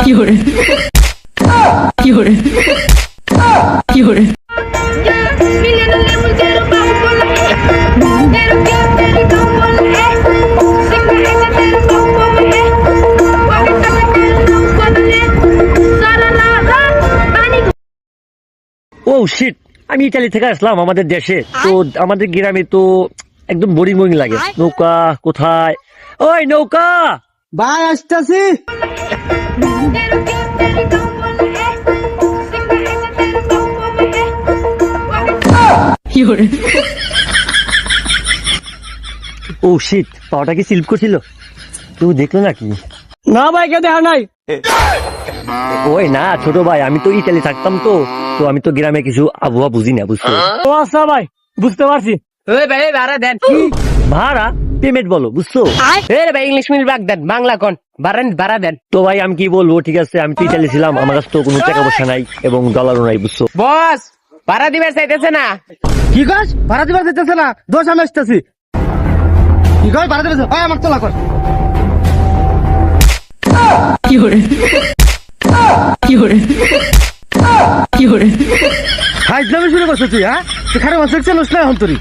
有人，有人，有人。 ও sheet, আমি Italy থেকে আসলাম আমাদের দেশে। তো আমাদের গ্রামে তো একদম বোরিং বোরিং লাগে। নৌকা কোথায়? ওই নৌকা ভাই আসতেছি।有人， ও শিট, পাওয়াটা কি স্লিপ করছিল? কেউ দেখলো নাকি? না ভাই কেউ দেখা নাই। ওই না ছোট ভাই, আমি তো ইতালি থাকতাম তো তো আমি তো গ্রামে কিছু আবহাওয়া বুঝি না, বুঝছো? ও আচ্ছা ভাই, বুঝতে পারছি। ওই ভাই ভাড়া দেন। ভাড়া পেমেন্ট বলো, বুঝছো? এ ভাই ইংলিশ মিল বাগ দেন, বাংলা কোন ভাড়া দেন। তো ভাই আমি কি বলবো, ঠিক আছে আমি তো ইতালি ছিলাম, আমার কাছে তো কোনো টাকা পয়সা নাই এবং ডলারও নাই, বুঝছো? বস ভাড়া দিবে চাইতেছে না। কি কস? ভাড়া দিবার চাইতেছে না? দোষ আমি আসতেছি। কি কস? ভাড়া দিবে? ওই আমার তোলা কর। 有人，有人，有人。 হাই জমি শুরু করছিস তুই? হ্যাঁ, তুই খারাপ আছে চলছ না এখন তুই।